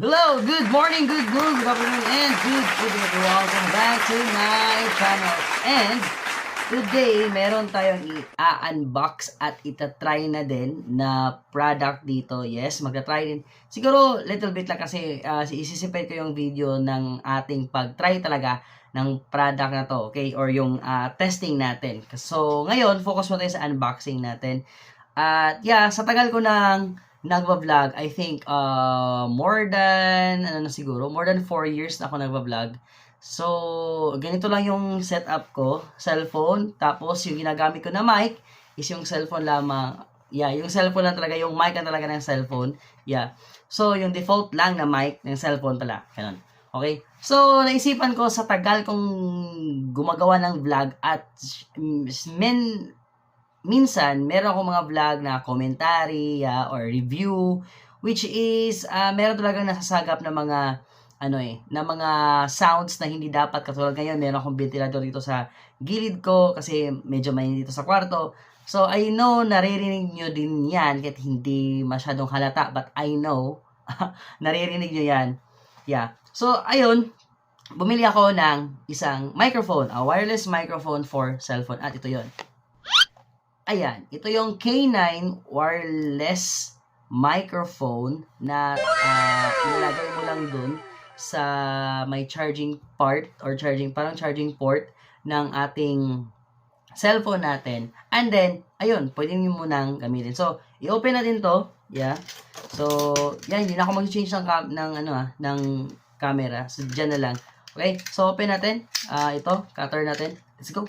Hello, good morning, good noon, good afternoon, and good evening everyone. Welcome back to my channel. And today, meron tayong i-unbox at itatry na din na product dito. Yes, magta-try din. Siguro, little bit lang kasi isisipin ko yung video ng ating pag-try talaga ng product na to, okay? Or yung testing natin. So, ngayon, focus mo tayo sa unboxing natin. At yeah, sa tagal ko nang nagva-vlog, I think more than more than 4 years na ako nagva-vlog. So, ganito lang yung setup ko, cellphone, tapos yung ginagamit ko na mic is yung cellphone lamang. Yeah, yung cellphone lang talaga, yung mic lang talaga ng cellphone. Yeah. So, yung default lang na mic ng cellphone pala. Ganun. Okay? So, naisipan ko sa tagal kong gumagawa ng vlog at minsan, meron akong mga vlog na commentary or review, which is, meron talagang nasasagap na mga, na mga sounds na hindi dapat. Katulad ngayon, meron akong ventilador dito sa gilid ko kasi medyo mainit dito sa kwarto. So, I know, naririnig nyo din yan kahit hindi masyadong halata, but I know, naririnig nyo yan. Yeah. So, ayun, bumili ako ng isang microphone, a wireless microphone for cellphone. At ito yon. Ayan, ito yung K9 wireless microphone na ilalagay mo lang dun sa may charging part or parang charging port ng ating cellphone natin. And then, ayun, pwede nyo munang gamitin. So, i-open natin to. Yeah. So, yan, hindi na ako mag-change ng camera. So, dyan na lang. Okay, so open natin. Ito, cutter natin. Let's go.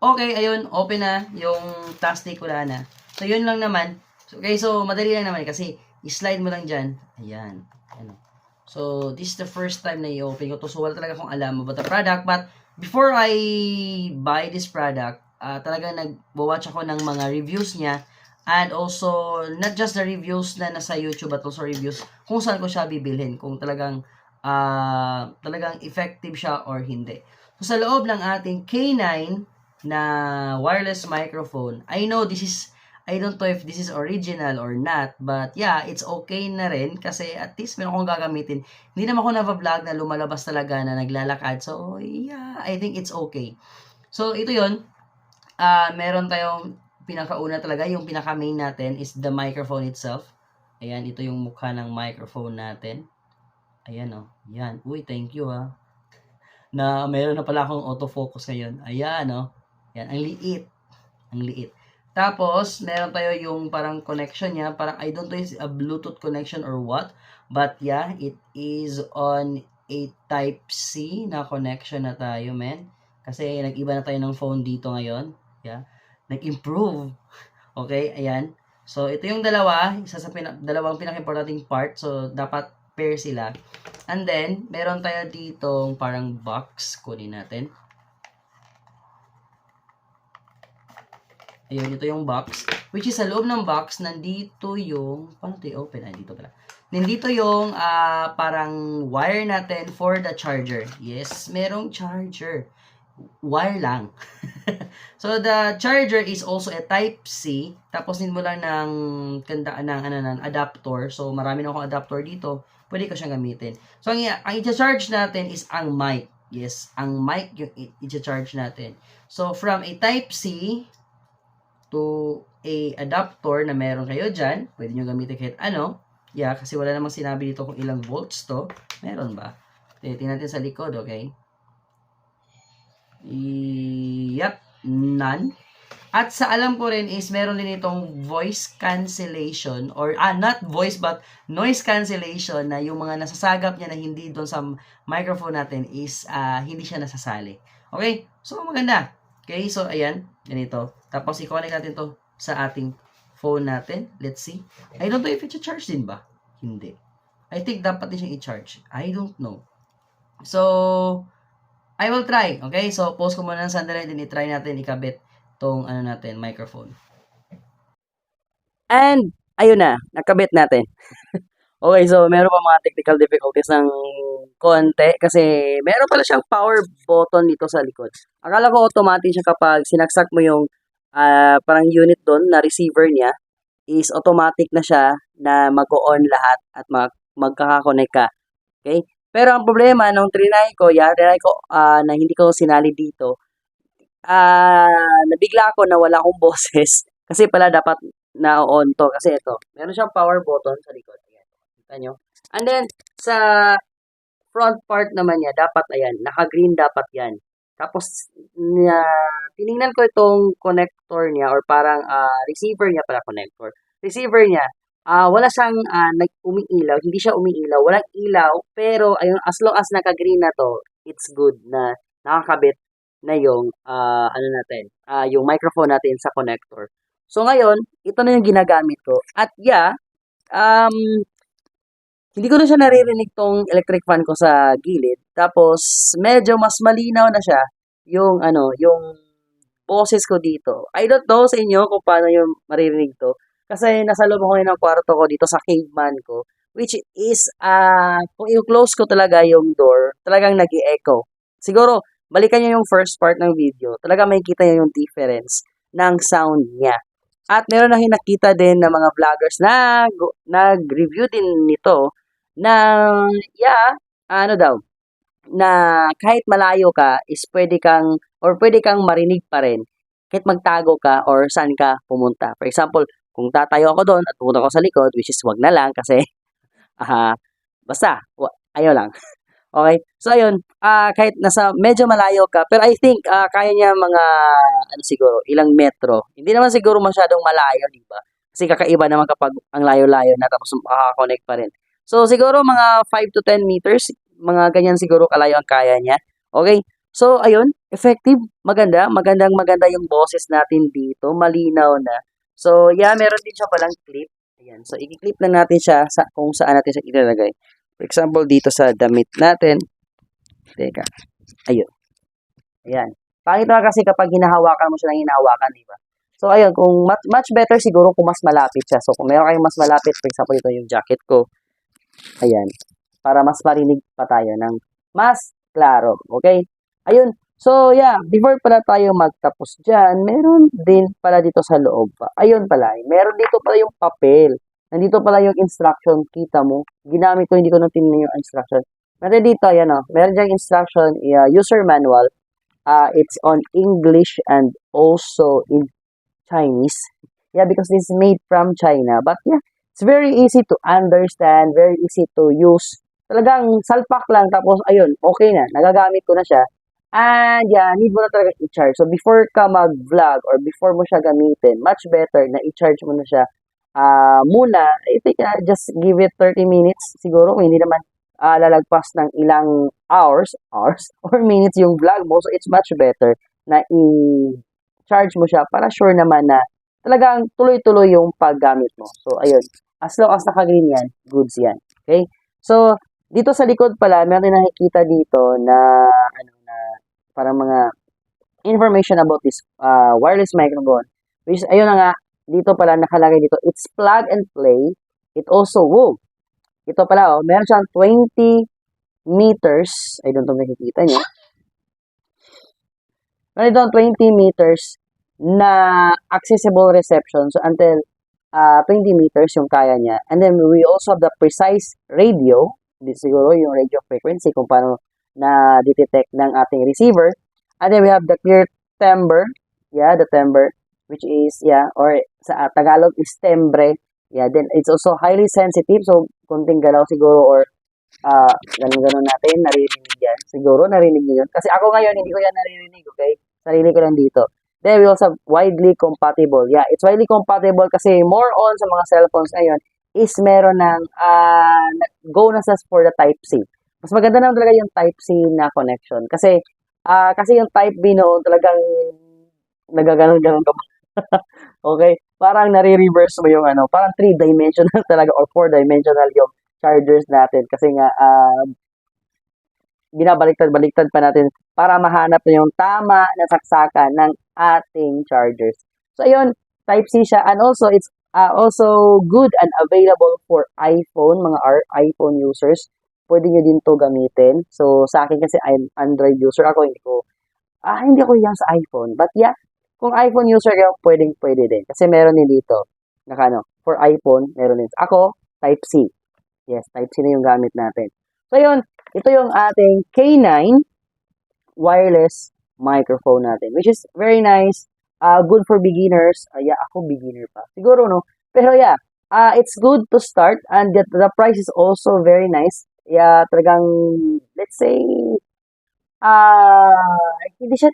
Okay, ayun, open na yung plastic, wala na. So, yun lang naman. Okay, so, madali lang naman kasi i-slide mo lang dyan. Ayan. Ano. So, this is the first time na i-open ko to. So, wala talaga akong alam about the product. But, before I buy this product, talaga nag-watch ako ng mga reviews niya. And also, not just the reviews na nasa YouTube, but also reviews kung saan ko siya bibilhin. Kung talagang effective siya or hindi. So, sa loob ng ating K9 na wireless microphone, I know I don't know if this is original or not, but yeah, it's okay na rin kasi at least meron akong gagamitin. Hindi naman ako na-vlog na lumalabas talaga na naglalakad. So, yeah, I think it's okay. So, ito yon. Meron tayong pinakauna talaga, yung pinaka-main natin is the microphone itself. Ayan, ito yung mukha ng microphone natin. Ayan, oh. Yan. Uy, thank you, na meron na pala akong autofocus ngayon. Ayan, oh. Yan, ang liit. Ang liit. Tapos, meron tayo yung parang connection niya. Parang, I don't know if it's a Bluetooth connection or what. But, yeah, it is on a Type-C na connection na tayo, men. Kasi, nag-iba na tayo ng phone dito ngayon. Yeah. Nag-improve. Okay, ayan. So, ito yung dalawa. Isa sa dalawang pinaka-importanting part. So, dapat pair sila. And then, meron tayo ditong parang box. Kunin natin. Ayun, ito yung box. Which is sa loob ng box, nandito yung, paano ito i-open? Dito pala. Nandito yung parang wire natin for the charger. Yes, merong charger. Wire lang. So, the charger is also a Type-C. Tapos, din mo lang ng adapter. So, marami na akong adapter dito. Pwede ko siyang gamitin. So, ang i-charge natin is ang mic. Yes, ang mic yung i-charge natin. So, from a Type-C to a adapter na meron kayo dyan, pwede nyo gamitin kahit ano. Yeah, kasi wala namang sinabi dito kung ilang volts to. Meron ba? Tingnan natin sa likod, okay? Yep, none. At sa alam ko rin is meron din itong voice cancellation or not voice but noise cancellation na yung mga nasasagap niya na hindi doon sa microphone natin is hindi siya nasasali. Okay? So maganda. Okay, so ayan, ganito. Tapos i-connect natin to sa ating phone natin. Let's see. I don't know if it's charge din ba? Hindi. I think dapat din siyang i-charge. I don't know. So, I will try. Okay, so pause ko muna ng sandali din i-try natin ikabit tong natin, microphone. And, ayun na, nakabit natin. Okay, so meron pa mga technical difficulties ng konti kasi meron pala siyang power button dito sa likod. Akala ko automatic siya kapag sinaksak mo yung parang unit doon na receiver niya. is automatic na siya na mag-on lahat at magkaka-connect ka. Okay? Pero ang problema nung trinay ko, na hindi ko sinali dito, nabigla ako na wala akong boses kasi pala dapat na-on to kasi ito, meron siyang power button sa likod. Ayan. Kita nyo? And then, sa front part naman niya, dapat ayan, naka-green dapat yan. Tapos, tiningnan ko itong connector niya or parang receiver niya pala connector. Receiver niya, wala siyang umiilaw, hindi siya umiilaw, walang ilaw, pero ayun, as long as naka-green na to, it's good na nakakabit na yung yung microphone natin sa connector. So ngayon, ito na yung ginagamit ko. At yeah, hindi ko na siya naririnig tong electric fan ko sa gilid. Tapos medyo mas malinaw na siya yung yung boses ko dito. I don't know sa inyo kung paano yung maririnig to. Kasi nasa loob ako ng kwarto ko dito sa caveman ko. Which is, kung i-close ko talaga yung door, talagang nag-i-echo. Siguro, balikan niyo yung first part ng video. Talaga makikita niyo yung difference ng sound niya. At meron na nakita din ng mga vloggers na nag-review din nito na, na kahit malayo ka is pwede kang marinig pa rin kahit magtago ka or saan ka pumunta. For example, kung tatayo ako doon at pumunta ako sa likod, which is wag na lang kasi basta, ayaw lang. Okay? So, ayun, kahit nasa medyo malayo ka, pero I think, kaya niya mga, siguro, ilang metro. Hindi naman siguro masyadong malayo, di ba? Kasi kakaiba naman kapag ang layo-layo na tapos makaka-connect pa rin. So, siguro mga 5 to 10 meters, mga ganyan siguro kalayo ang kaya niya. Okay? So, ayun, effective, maganda, maganda yung boses natin dito, malinaw na. So, yeah, meron din siya palang clip. Ayan, so i-clip lang natin siya kung saan natin siya ilalagay. For example, dito sa damit natin. Teka. Ayun. Ayan. Pangit na kasi kapag hinahawakan mo siya ng hinahawakan, di ba? So, ayun. Kung much better siguro kung mas malapit siya. So, kung meron kayong mas malapit, for example, ito yung jacket ko. Ayan. Para mas marinig pa tayo ng mas klaro. Okay? Ayun. So, yeah. Before pala tayo magtapos dyan, meron din pala dito sa loob pa. Ayun pala. Meron dito pala yung papel. Nandito pala yung instruction, kita mo. Ginamit ko, hindi ko na tinignan yung instruction. Meron dito, yan o. Meron diyang instruction, user manual. It's on English and also in Chinese. Yeah, because this is made from China. But yeah, it's very easy to understand, very easy to use. Talagang salpak lang, tapos ayun, okay na. Nagagamit ko na siya. And yeah, need mo na talaga i-charge. So before ka mag-vlog or before mo siya gamitin, much better na i-charge mo na siya muna, I think just give it 30 minutes siguro, hindi naman lalagpas ng ilang hours or minutes yung vlog mo. So, it's much better na i-charge mo siya para sure naman na talagang tuloy-tuloy yung paggamit mo. So, ayun. As long as naka-green yan, goods yan. Okay? So, dito sa likod pala, meron din nakikita dito na parang mga information about this wireless microphone. Which, ayun na nga, dito pala nakalagay dito, it's plug and play. It also, ito pala, meron siyang 20 meters. I don't know kung nakikita niyo. Meron itong 20 meters na accessible reception. So, until 20 meters yung kaya niya. And then, we also have the precise radio. Hindi siguro yung radio frequency kung paano na-detect ng ating receiver. And then, we have the clear timbre. Yeah, the timbre. Which is, or sa Tagalog is tembre. Yeah, then it's also highly sensitive. So, kunting galaw siguro or ganun-ganun natin, naririnig yan. Siguro, narinig niyo yun. Kasi ako ngayon, hindi ko yan naririnig, okay? Sarili ko lang dito. Then, we also have widely compatible. Yeah, it's widely compatible kasi more on sa mga cellphones ngayon is meron ng go na sa for the Type-C. Mas maganda naman talaga yung Type-C na connection. Kasi yung Type-B noon talagang nagaganon-ganon ka. Okay? Parang nare-reverse mo yung parang 3-dimensional talaga or 4-dimensional yung chargers natin. Kasi nga, binabaliktad-baliktad pa natin para mahanap na yung tama na saksakan ng ating chargers. So, ayun, Type-C siya. And also, it's also good and available for iPhone, mga iPhone users. Pwede nyo din to gamitin. So, sa akin kasi I'm Android user. Ako, hindi ako yan sa iPhone. But yeah, kung iPhone user kayo, pwede din. Kasi meron din dito. Nakano, for iPhone, meron din. Ako, Type-C. Yes, Type-C na yung gamit natin. So, yun. Ito yung ating K9 wireless microphone natin, which is very nice. Good for beginners. Yeah, ako beginner pa. Siguro, no? Pero yeah, it's good to start and the price is also very nice. Yeah, talagang, let's say, hindi siya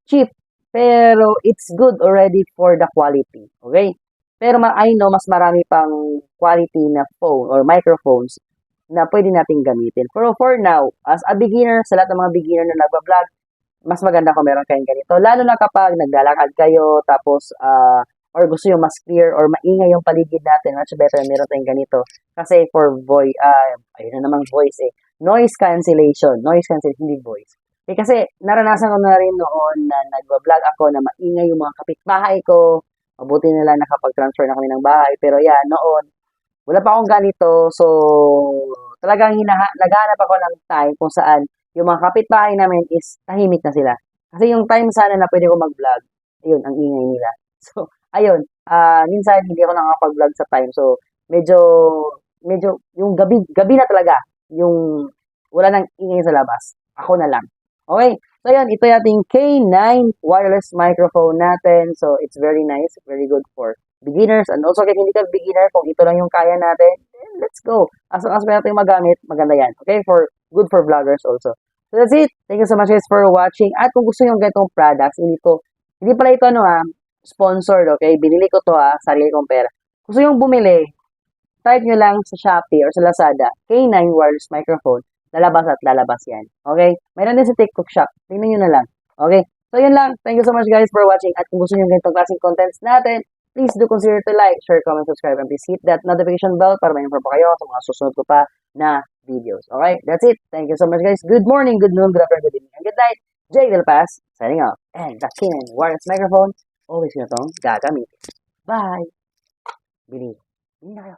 cheap, pero it's good already for the quality. Okay? Pero I know mas marami pang quality na phone or microphones na pwede nating gamitin. Pero for now, as a beginner, sa lahat ng mga beginner na nagbablog, mas maganda kung meron kayong ganito. Lalo na kapag naglalakad kayo, tapos, or gusto yung mas clear or maingay yung paligid natin, much better meron tayong ganito. Kasi for voice, ayun na namang voice eh. Noise cancellation, hindi voice. Kasi naranasan ko na rin noon na nagbablog ako na maingay yung mga kapitbahay ko. Mabuti na lang nakapag-transfer na kami ng bahay. Pero yeah, noon, wala pa akong ganito. So, talagang naghahanap ako ng time kung saan yung mga kapitbahay namin is tahimik na sila. Kasi yung time sana na pwede ko mag-vlog, ayun, ang ingay nila. So, ayun, minsan hindi ako nakakapag-vlog sa time. So, medyo, yung gabi na talaga, yung wala nang ingay sa labas. Ako na lang. Okay, so yan, ito yung ating K9 wireless microphone natin. So, it's very nice, very good for beginners. And also, kahit hindi ka beginner, kung ito lang yung kaya natin, then let's go. As long as meron tayong magamit, maganda yan. Okay, good for vloggers also. So, that's it. Thank you so much guys for watching. At kung gusto nyo ganitong products, hindi pala ito sponsored, okay? Binili ko to sarili kong pera. Gusto nyo bumili, type nyo lang sa Shopee or sa Lazada, K9 wireless microphone, lalabas at lalabas yan. Okay? Mayroon din sa TikTok shop. Tingnan nyo na lang. Okay? So, yun lang. Thank you so much guys for watching. At kung gusto nyo ganitong klaseng contents natin, please do consider to like, share, comment, subscribe, and please hit that notification bell para ma-inform pa kayo sa mga susunod ko pa na videos. Okay? That's it. Thank you so much guys. Good morning, good noon, good afternoon, good evening, and good night. Jay Del Paz, signing out. And the K9 wireless microphone, always nyo itong gagamitin. Bye! Bili. Hindi na kayo.